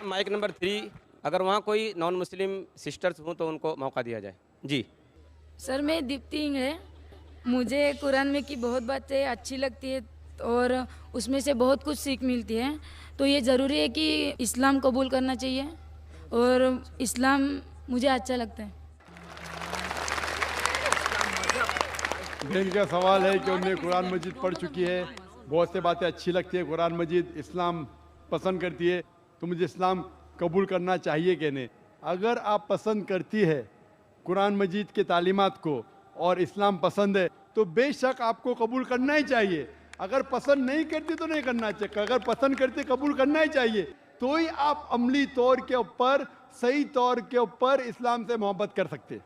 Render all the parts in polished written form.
Mic number 3, अगर वहाँ कोई नॉन मुस्लिम सिस्टर्स हों तो उनको मौका दिया जाए। जी सर, मैं दीप्ति इंगड़े। मुझे कुरान में की बहुत बातें अच्छी लगती है और उसमें से बहुत कुछ सीख मिलती है। तो ये ज़रूरी है कि इस्लाम कबूल करना चाहिए और इस्लाम मुझे अच्छा लगता है। बहन का सवाल है कि उन्हें कुरान मजीद पढ़ चुकी है, बहुत से बातें अच्छी लगती है, कुरान मजीद इस्लाम पसंद करती है, तो मुझे इस्लाम कबूल करना चाहिए कि नहीं। अगर आप पसंद करती है कुरान मजीद के तालीमात को और इस्लाम पसंद है तो बेशक आपको कबूल करना ही चाहिए। अगर पसंद नहीं करती तो नहीं करना चाहिए, अगर पसंद करती कबूल करना ही चाहिए। तो ही आप अमली तौर के ऊपर, सही तौर के ऊपर इस्लाम से मोहब्बत कर सकते।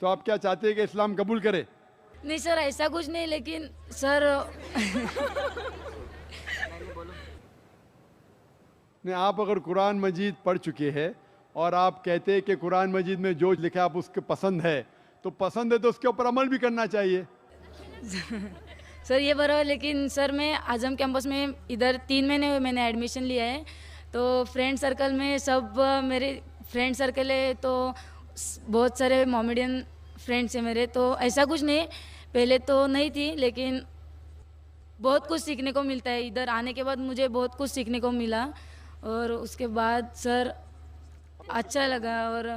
तो आप क्या चाहते हैं कि इस्लाम कबूल करे? नहीं सर, ऐसा कुछ नहीं, लेकिन सर नहीं, आप अगर कुरान मजीद पढ़ चुके हैं और आप कहते हैं कि कुरान मजीद में जो लिखा आप उसके पसंद है, तो पसंद है तो उसके ऊपर अमल भी करना चाहिए। सर ये बराबर, लेकिन सर मैं आजम कैंपस में इधर 3 महीने हुए मैंने एडमिशन लिया है। तो फ्रेंड सर्कल में सब मेरे फ्रेंड सर्कल है, तो बहुत सारे मोमेडियन फ्रेंड्स हैं मेरे। तो ऐसा कुछ नहीं, पहले तो नहीं थी, लेकिन बहुत कुछ सीखने को मिलता है। इधर आने के बाद मुझे बहुत कुछ सीखने को मिला और उसके बाद सर अच्छा लगा और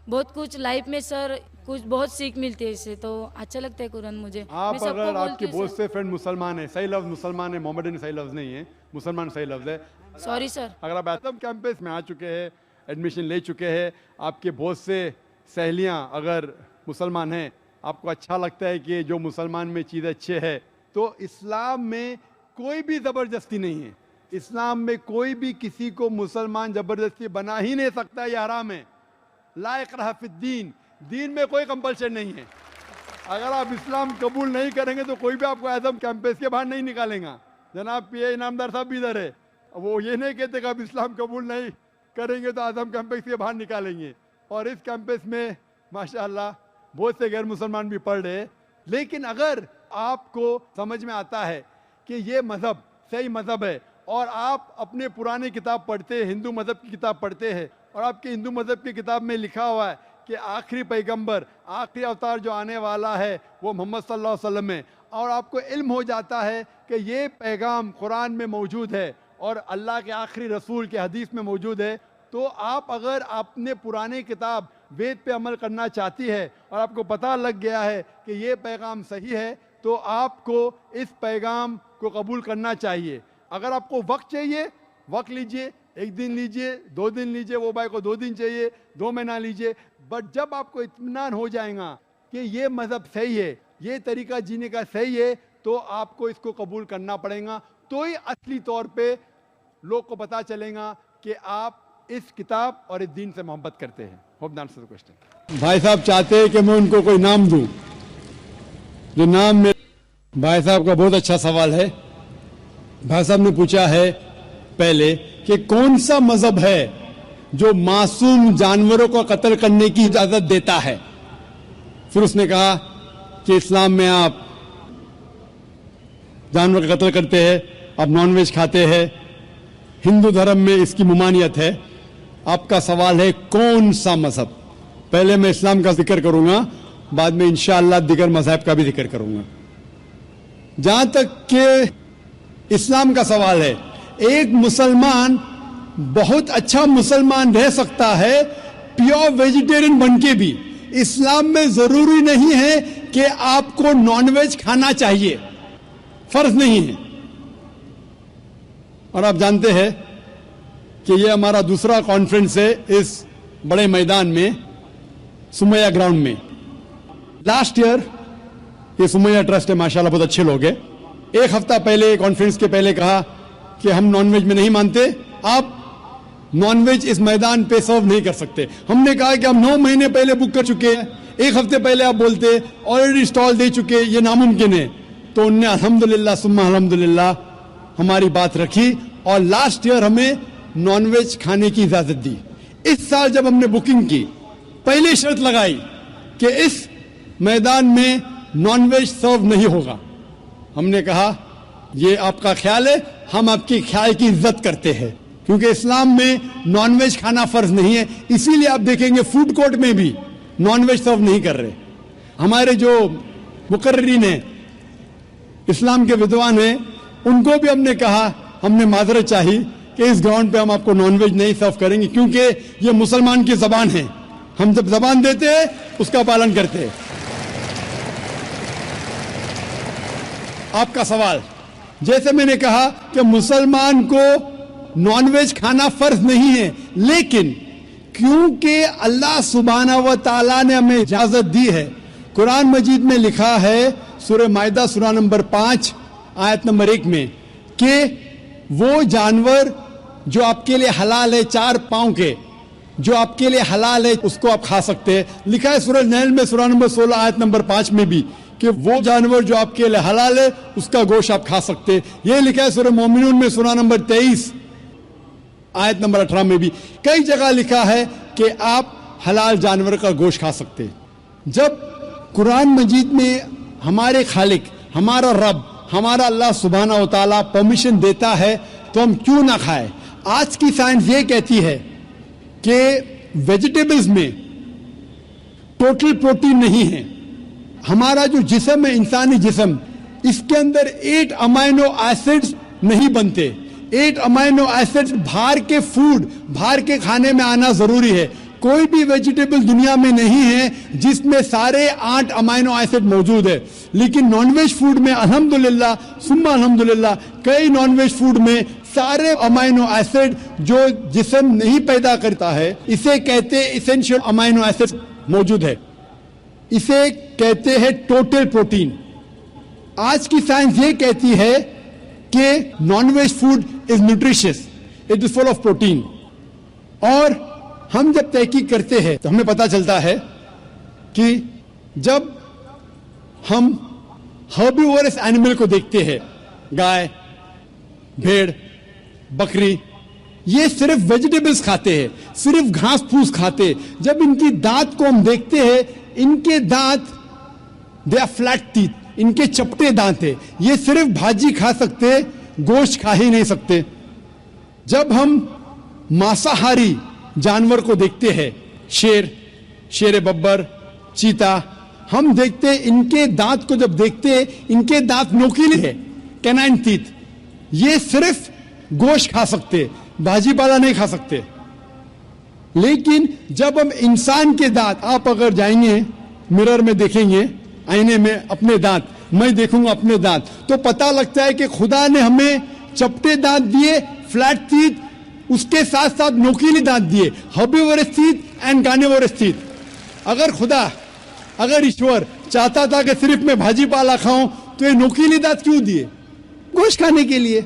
बहुत कुछ लाइफ में सर कुछ बहुत सीख मिलती है इससे, तो अच्छा लगता है कुरान मुझे। आप अगर आपके बहुत से फ्रेंड मुसलमान है, सही लफ्ज़ मुसलमान है, मोहम्मदन सही लफ्ज़ नहीं है, मुसलमान सही लफ्ज़ है। Sorry sir. अगर आप आजम कैंपस में आ चुके हैं, एडमिशन ले चुके हैं, आपके बहुत से सहेलियां अगर मुसलमान हैं, आपको अच्छा लगता है कि जो मुसलमान में चीज़ अच्छे है, तो इस्लाम में कोई भी ज़बरदस्ती नहीं है। इस्लाम में कोई भी किसी को मुसलमान ज़बरदस्ती बना ही नहीं सकता, यह हराम है। ला इकराह फिद्दीन, दीन में कोई कंपल्शन नहीं है। अगर आप इस्लाम कबूल नहीं करेंगे तो कोई भी आपको आजम कैंपस के बाहर नहीं निकालेगा। जनाब पीए इनामदार साहब भी इधर है, वो ये नहीं कहते कि आप इस्लाम कबूल नहीं करेंगे तो आजम कैंपस के बाहर निकालेंगे। और इस कैंपस में माशाअल्लाह बहुत से गैर मुसलमान भी पढ़ रहे हैं। लेकिन अगर आपको समझ में आता है कि ये मज़हब सही मज़हब है और आप अपने पुराने किताब पढ़ते हैं, हिंदू मज़हब की किताब पढ़ते हैं, और आपके हिंदू मज़हब की किताब में लिखा हुआ है कि आखिरी पैगंबर, आखिरी अवतार जो आने वाला है वो मोहम्मद सल्लल्लाहु अलैहि वसल्लम है, और आपको इल्म हो जाता है कि ये पैगाम कुरान में मौजूद है और अल्लाह के आखिरी रसूल के हदीस में मौजूद है, तो आप अगर अपने पुराने किताब वेद पे अमल करना चाहती है और आपको पता लग गया है कि ये पैगाम सही है, तो आपको इस पैगाम को कबूल करना चाहिए। अगर आपको वक्त चाहिए, वक्त लीजिए, 1 दिन लीजिए, 2 दिन लीजिए, वो भाई को 2 दिन चाहिए, 2 महीना लीजिए। बट जब आपको इत्मीनान हो जाएगा कि ये मज़हब सही है, ये तरीका जीने का सही है, तो आपको इसको कबूल करना पड़ेगा। तो ही असली तौर पे लोग को पता चलेगा कि आप इस किताब और इस दीन से मोहब्बत करते हैं। Hope the answer the question. भाई साहब चाहते हैं कि मैं उनको कोई नाम दूं, जो नाम में भाई साहब का बहुत अच्छा सवाल है। भाई साहब ने पूछा है पहले कि कौन सा मजहब है जो मासूम जानवरों को कत्ल करने की इजाजत देता है। फिर उसने कहा कि इस्लाम में आप जानवर का कत्ल करते हैं, आप नॉनवेज खाते हैं, हिंदू धर्म में इसकी ममानियत है। आपका सवाल है कौन सा मजहब। पहले मैं इस्लाम का जिक्र करूंगा, बाद में इंशाअल्लाह दिगर मजहब का भी जिक्र करूंगा। जहां तक कि इस्लाम का सवाल है, एक मुसलमान बहुत अच्छा मुसलमान रह सकता है प्योर वेजिटेरियन बनके भी। इस्लाम में जरूरी नहीं है कि आपको नॉनवेज खाना चाहिए, फर्ज नहीं है। और आप जानते हैं कि ये हमारा दूसरा कॉन्फ्रेंस है इस बड़े मैदान में, सुमैया ग्राउंड में। लास्ट ईयर ये सुमैया ट्रस्ट है, माशाल्लाह बहुत अच्छे लोग हैं। 1 हफ्ता पहले कॉन्फ्रेंस के पहले कहा कि हम नॉनवेज में नहीं मानते, आप नॉनवेज इस मैदान पे सर्व नहीं कर सकते। हमने कहा कि हम 9 महीने पहले बुक कर चुके हैं, 1 हफ्ते पहले आप बोलते ऑलरेडी स्टॉल दे चुके, ये नामुमकिन है। तो उनने अल्हम्दुलिल्लाह सुम्मा अल्हम्दुलिल्लाह हमारी बात रखी और लास्ट ईयर हमें नॉनवेज खाने की इजाजत दी। इस साल जब हमने बुकिंग की, पहले शर्त लगाई कि इस मैदान में नॉनवेज सर्व नहीं होगा। हमने कहा ये आपका ख्याल है, हम आपके ख्याल की इज्जत करते हैं, क्योंकि इस्लाम में नॉनवेज खाना फर्ज नहीं है, इसीलिए आप देखेंगे फूड कोर्ट में भी नॉनवेज सर्व नहीं कर रहे। हमारे जो मुकर्रिरीन हैं, इस्लाम के विद्वान हैं, उनको भी हमने कहा, हमने माजरत चाही कि इस ग्राउंड पे हम आपको नॉनवेज नहीं सर्व करेंगे, क्योंकि ये मुसलमान की जबान है। हम जब जबान देते हैं उसका पालन करते हैं। आपका सवाल, जैसे मैंने कहा कि मुसलमान को नॉनवेज खाना फर्ज नहीं है, लेकिन क्योंकि अल्लाह सुब्हानहू व तआला ने हमें इजाजत दी है, कुरान मजीद में लिखा है सूरह माइदा सूरा नंबर 5 आयत नंबर 1 में कि वो जानवर जो आपके लिए हलाल है, 4 पांव के जो आपके लिए हलाल है, उसको आप खा सकते हैं। लिखा है सूरह नहल में सूरा नंबर 16 आयत नंबर 5 में भी कि वो जानवर जो आपके लिए हलाल है उसका गोश्त आप खा सकते हैं। ये लिखा है सूरह मोमिनून में सूरा नंबर 23 आयत नंबर 18 में भी। कई जगह लिखा है कि आप हलाल जानवर का गोश्त खा सकते हैं। जब कुरान मजीद में हमारे खालिक, हमारा रब, हमारा अल्लाह सुब्हानहू व तआला परमिशन देता है तो हम क्यों ना खाएं। आज की साइंस ये कहती है कि वेजिटेबल्स में टोटल प्रोटीन नहीं है। हमारा जो जिस्म है, इंसानी जिस्म, इसके अंदर 8 अमाइनो एसिड्स नहीं बनते। 8 अमाइनो एसिड्स बाहर के फूड, बाहर के खाने में आना जरूरी है। कोई भी वेजिटेबल दुनिया में नहीं है जिसमें सारे 8 अमाइनो एसिड मौजूद है, लेकिन नॉनवेज फूड में अल्हम्दुलिल्लाह सुम्मा अल्हम्दुलिल्लाह कई नॉनवेज फूड में सारे अमाइनो एसिड जो जिस्म नहीं पैदा करता है, इसे कहते हैं इसेंशियल अमाइनो एसिड मौजूद है। इसे कहते हैं टोटल प्रोटीन। आज की साइंस ये कहती है कि nonveg food is nutritious, it is full of protein. और हम जब तहकीक करते हैं तो हमें पता चलता है कि जब हम हर्बीवोरस एनिमल को देखते हैं, गाय, भेड़, बकरी, ये सिर्फ वेजिटेबल्स खाते हैं, सिर्फ घास फूस खाते हैं। जब इनकी दांत को हम देखते हैं, इनके दांत दे आर फ्लैट टीथ, इनके चपटे दांत है। ये सिर्फ भाजी खा सकते, गोश्त खा ही नहीं सकते। जब हम मांसाहारी जानवर को देखते हैं, शेर, शेर बब्बर, चीता, हम देखते हैं इनके दांत को जब देखते हैं, इनके दांत नोकीले है, कैनाइन टीथ। ये सिर्फ गोश्त खा सकते, भाजी पाला नहीं खा सकते। लेकिन जब हम इंसान के दांत, आप अगर जाएंगे मिरर में देखेंगे, आईने में अपने दांत, मैं देखूंगा अपने दांत, तो पता लगता है कि खुदा ने हमें चपटे दांत दिए, फ्लैट टीथ, उसके साथ साथ नोकीले दांत दिए, herbivorous teeth and carnivorous teeth. अगर ईश्वर चाहता था कि सिर्फ मैं भाजी पाला खाऊं, तो ये नोकीले दांत क्यों दिए? गोश्त खाने के लिए।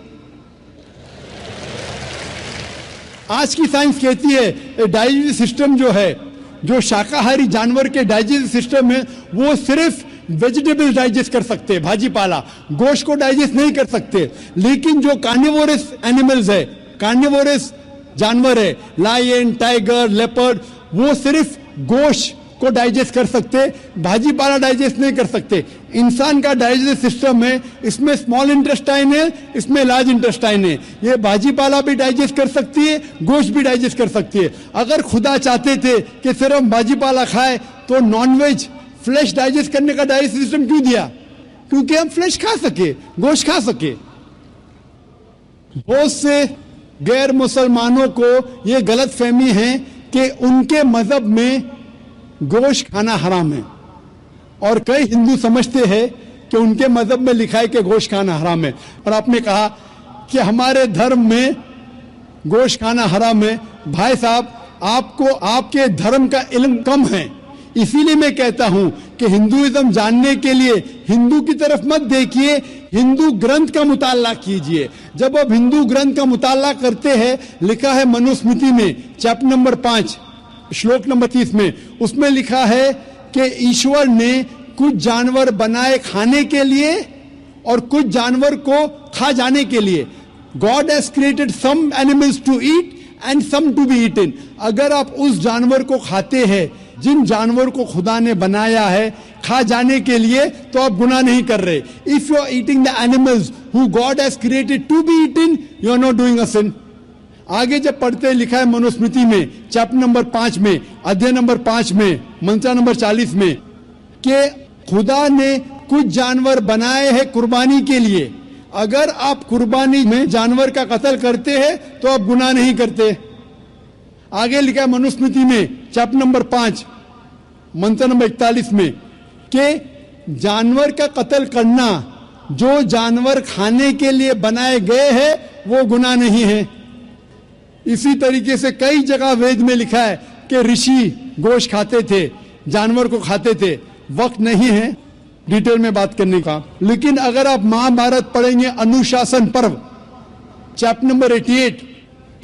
आज की साइंस कहती है डाइजेस्टिव सिस्टम जो है, जो शाकाहारी जानवर के डाइजेस्टिव सिस्टम है, वो सिर्फ वेजिटेबल डाइजेस्ट कर सकते हैं, भाजी पाला, गोश्त को डाइजेस्ट नहीं कर सकते। लेकिन जो कार्निवोरस एनिमल्स है, कार्निवोरस जानवर है, लायन, टाइगर, लेपर्ड, वो सिर्फ गोश्त को डाइजेस्ट कर सकते, भाजी पाला डाइजेस्ट नहीं कर सकते। इंसान का डाइजेस्टिव सिस्टम है, इसमें स्मॉल इंटेस्टाइन है, इसमें लार्ज इंटेस्टाइन है। ये भाजी पाला भी डाइजेस्ट कर सकती है, गोश्त भी डाइजेस्ट कर सकती है। अगर खुदा चाहते थे कि सिर्फ हम भाजी पाला खाए, तो नॉनवेज फ्लेश डाइजेस्ट करने का डाइजेस्टिव सिस्टम क्यों दिया? क्योंकि हम फ्लेश खा सके, गोश्त खा सके। बहुत से गैर मुसलमानों को ये गलत फहमी है कि उनके मजहब में गोश्त खाना हराम है, और कई हिंदू समझते हैं कि उनके मजहब में लिखा है कि गोश्त खाना हराम है। और आपने कहा कि हमारे धर्म में गोश्त खाना हराम है। भाई साहब, आपको आपके धर्म का इल्म कम है, इसीलिए मैं कहता हूं कि हिंदुइज्म जानने के लिए हिंदू की तरफ मत देखिए, हिंदू ग्रंथ का मुताला कीजिए। जब आप हिंदू ग्रंथ का मुताला करते हैं, लिखा है मनुस्मृति में चैप्टर नंबर 5 श्लोक नंबर 30 में, उसमें लिखा है कि ईश्वर ने कुछ जानवर बनाए खाने के लिए और कुछ जानवर को खा जाने के लिए। God has created some animals to eat and some to be eaten. अगर आप उस जानवर को खाते हैं जिन जानवर को खुदा ने बनाया है खा जाने के लिए, तो आप गुनाह नहीं कर रहे। If you are eating the animals who God has created to be eaten, you are not doing a sin. आगे जब पढ़ते हैं, लिखा है मनुस्मृति में चैप्टर नंबर 5 में, अध्याय नंबर 5 में, मंत्र नंबर 40 में, कि खुदा ने कुछ जानवर बनाए हैं कुर्बानी के लिए। अगर आप कुर्बानी में जानवर का कत्ल करते हैं तो आप गुनाह नहीं करते। आगे लिखा है मनुस्मृति में चैप्टर नंबर 5 मंत्र नंबर 41 में कि जानवर का कत्ल करना, जो जानवर खाने के लिए बनाए गए हैं वो गुनाह नहीं है। इसी तरीके से कई जगह वेद में लिखा है कि ऋषि गोश्त खाते थे, जानवर को खाते थे। वक्त नहीं है डिटेल में बात करने का, लेकिन अगर आप महाभारत पढ़ेंगे अनुशासन पर्व चैप्टर नंबर 88,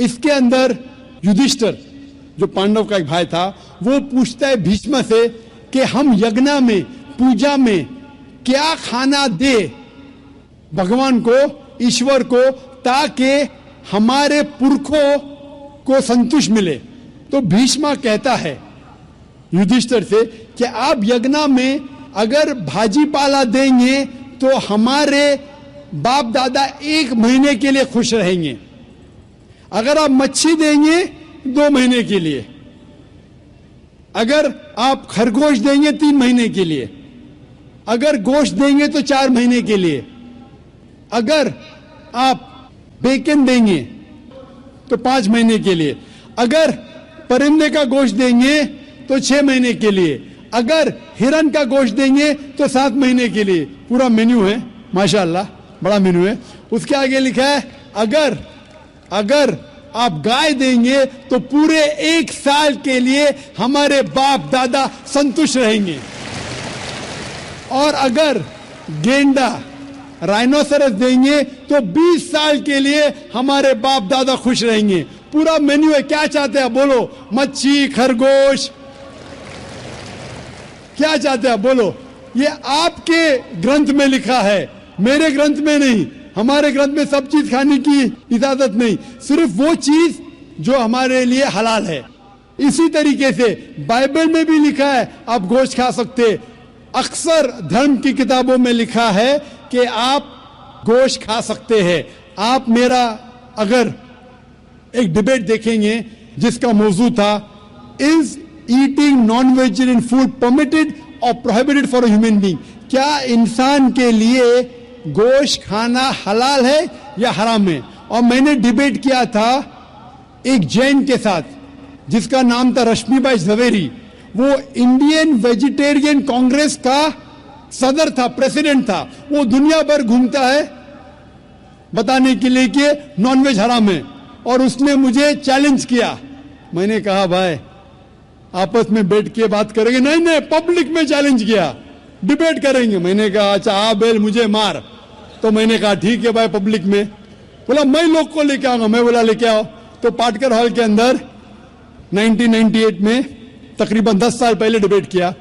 इसके अंदर युधिष्ठिर जो पांडव का एक भाई था, वो पूछता है भीष्म से कि हम यज्ञ में, पूजा में क्या खाना दे भगवान को, ईश्वर को, ताकि हमारे पुरखों को संतुष्ट मिले। तो भीष्म कहता है युधिष्ठिर से कि आप यज्ञ में अगर भाजी पाला देंगे तो हमारे बाप दादा 1 महीने के लिए खुश रहेंगे। अगर आप मच्छी देंगे 2 महीने के लिए, अगर आप खरगोश देंगे 3 महीने के लिए, अगर गोश्त देंगे तो 4 महीने के लिए, अगर आप बेकन देंगे तो 5 महीने के लिए, अगर परिंदे का गोश्त देंगे तो 6 महीने के लिए, अगर हिरन का गोश्त देंगे तो 7 महीने के लिए। पूरा मेन्यू है, माशाअल्लाह बड़ा मेन्यू है। उसके आगे लिखा है अगर आप गाय देंगे तो पूरे 1 साल के लिए हमारे बाप दादा संतुष्ट रहेंगे, और अगर गेंडा राइनोसरस देंगे तो 20 साल के लिए हमारे बाप दादा खुश रहेंगे। पूरा मेन्यू है। क्या चाहते हैं बोलो? मच्छी, खरगोश, क्या चाहते हैं बोलो? ये आपके ग्रंथ में लिखा है, मेरे ग्रंथ में नहीं। हमारे ग्रंथ में सब चीज खाने की इजाजत नहीं, सिर्फ वो चीज जो हमारे लिए हलाल है। इसी तरीके से बाइबल में भी लिखा है आप गोश्त खा सकते। अक्सर धर्म की किताबों में लिखा है कि आप गोश्त खा सकते हैं। आप मेरा अगर एक डिबेट देखेंगे जिसका मौजू था is eating non vegetarian food permitted और prohibited for a human being, क्या इंसान के लिए गोश्त खाना हलाल है या हराम है? और मैंने डिबेट किया था एक जैन के साथ जिसका नाम था रश्मिबाई झवेरी। वो इंडियन वेजिटेरियन कांग्रेस का सदर था, प्रेसिडेंट था। वो दुनिया भर घूमता है बताने के लिए कि नॉनवेज हराम है, और उसने मुझे चैलेंज किया। मैंने कहा भाई आपस में बैठ के बात करेंगे। नहीं, पब्लिक में चैलेंज किया, डिबेट करेंगे। मैंने कहा अच्छा आ बेल मुझे मार। तो मैंने कहा ठीक है भाई, पब्लिक में। बोला मैं लोग को लेके आऊंगा। मैं बोला लेके आओ। तो पाटकर हॉल के अंदर 1998 में तकरीबन 10 साल पहले डिबेट किया।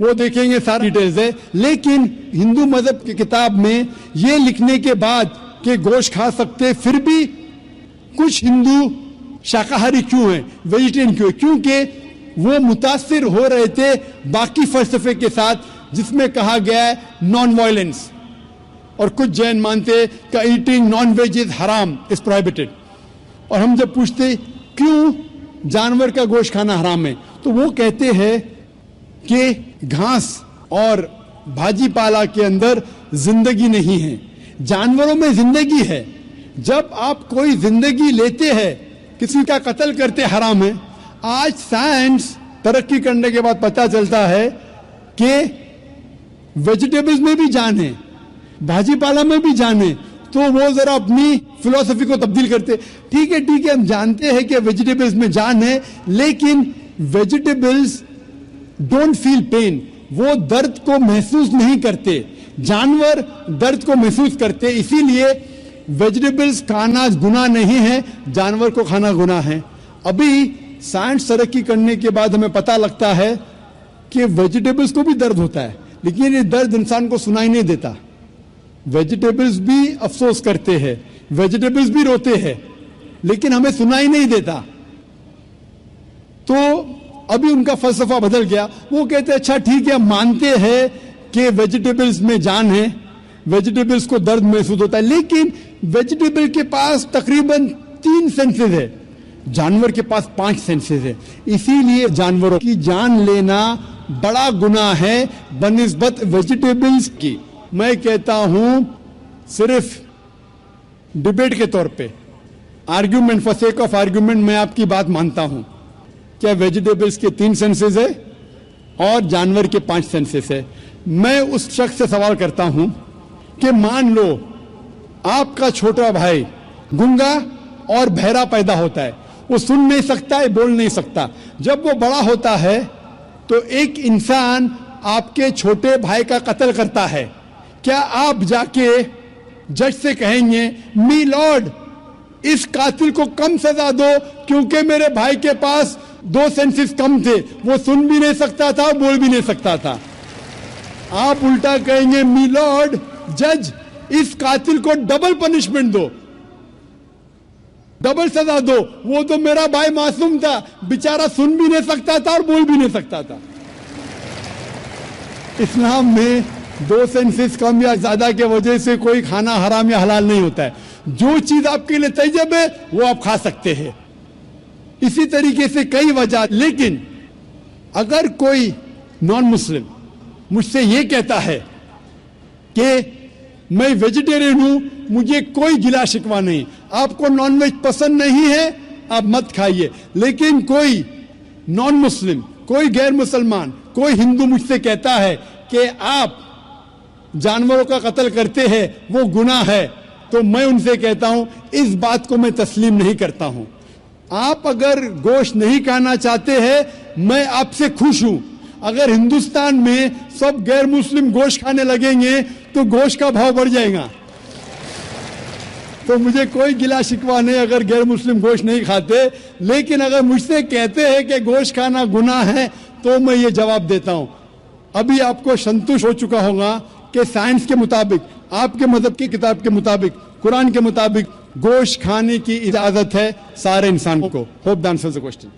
वो देखेंगे सारी डिटेल्स है। लेकिन हिंदू मजहब की किताब में ये लिखने के बाद कि गोश्त खा सकते, फिर भी कुछ हिंदू शाकाहारी क्यों हैं, वेजिटेरियन क्यों? क्योंकि वो मुतासिर हो रहे थे बाकी फलसफे के साथ जिसमें कहा गया है नॉन वायलेंस। और कुछ जैन मानते कि ईटिंग नॉन वेज इज हराम, इज प्रोहिबिटेड। और हम जब पूछते क्यों जानवर का गोश्त खाना हराम है, तो वो कहते हैं कि घास और भाजी पाला के अंदर जिंदगी नहीं है, जानवरों में जिंदगी है। जब आप कोई जिंदगी लेते हैं, किसी का कत्ल करते, हराम है। आज साइंस तरक्की करने के बाद पता चलता है कि वेजिटेबल्स में भी जान है, भाजी पाला में भी जान है। तो वो जरा अपनी फिलॉसफी को तब्दील करते। ठीक है हम जानते हैं कि वेजिटेबल्स में जान है, लेकिन वेजिटेबल्स डोंट फील पेन, वो दर्द को महसूस नहीं करते। जानवर दर्द को महसूस करते, इसीलिए वेजिटेबल्स खाना गुनाह नहीं है, जानवर को खाना गुनाह है। अभी साइंस तरक्की करने के बाद हमें पता लगता है कि वेजिटेबल्स को भी दर्द होता है, लेकिन ये दर्द इंसान को सुनाई नहीं देता। वेजिटेबल्स भी अफसोस करते हैं, वेजिटेबल्स भी रोते हैं, लेकिन हमें सुनाई नहीं देता। तो अभी उनका फलसफा बदल गया। वो कहते हैं अच्छा ठीक है, मानते हैं कि वेजिटेबल्स में जान है, वेजिटेबल्स को दर्द महसूस होता है, लेकिन वेजिटेबल के पास तकरीबन 3 सेंसेस है। जानवर के पास 5 सेंसेस है, इसीलिए जानवरों की जान लेना बड़ा गुनाह है बनिस्बत वेजिटेबल्स की। मैं कहता हूं सिर्फ डिबेट के तौर पे, argument, for sake of argument मैं आपकी बात मानता हूं, क्या वेजिटेबल्स के 3 सेंसेस है और जानवर के 5 सेंसेस है। मैं उस शख्स से सवाल करता हूं कि मान लो आपका छोटा भाई गूंगा और बहरा पैदा होता है, वो सुन नहीं सकता है, बोल नहीं सकता। जब वो बड़ा होता है तो एक इंसान आपके छोटे भाई का कत्ल करता है, क्या आप जाके जज से कहेंगे मी लॉर्ड इस कातिल को कम सजा दो क्योंकि मेरे भाई के पास 2 सेंसेस कम थे, वो सुन भी नहीं सकता था, बोल भी नहीं सकता था? आप उल्टा कहेंगे मी लॉर्ड जज इस कातिल को डबल पनिशमेंट दो, डबल सजा दो, वो तो मेरा भाई मासूम था, बेचारा सुन भी नहीं सकता था और बोल भी नहीं सकता था। इस्लाम में 2 सेंसेस कम या ज्यादा के वजह से कोई खाना हराम या हलाल नहीं होता है। जो चीज आपके लिए तैयब है वो आप खा सकते हैं। इसी तरीके से कई वजह। लेकिन अगर कोई नॉन मुस्लिम मुझसे ये कहता है कि मैं वेजिटेरियन हूं, मुझे कोई गिला शिकवा नहीं, आपको नॉनवेज पसंद नहीं है आप मत खाइए, लेकिन कोई नॉन मुस्लिम, कोई गैर मुसलमान, कोई हिंदू मुझसे कहता है कि आप जानवरों का कत्ल करते हैं वो गुनाह है, तो मैं उनसे कहता हूं इस बात को मैं तस्लीम नहीं करता हूं। आप अगर गोश्त नहीं खाना चाहते हैं मैं आपसे खुश हूं। अगर हिंदुस्तान में सब गैर मुस्लिम गोश्त खाने लगेंगे तो गोश्त का भाव बढ़ जाएगा। तो मुझे कोई गिला शिकवा नहीं अगर गैर मुस्लिम गोश्त नहीं खाते, लेकिन अगर मुझसे कहते हैं कि गोश्त खाना गुनाह है तो मैं ये जवाब देता हूं। अभी आपको संतुष्ट हो चुका होगा कि साइंस के मुताबिक, आपके मजहब की किताब के मुताबिक, कुरान के मुताबिक गोश्त खाने की इजाजत है सारे इंसान को। Hope the answer the question.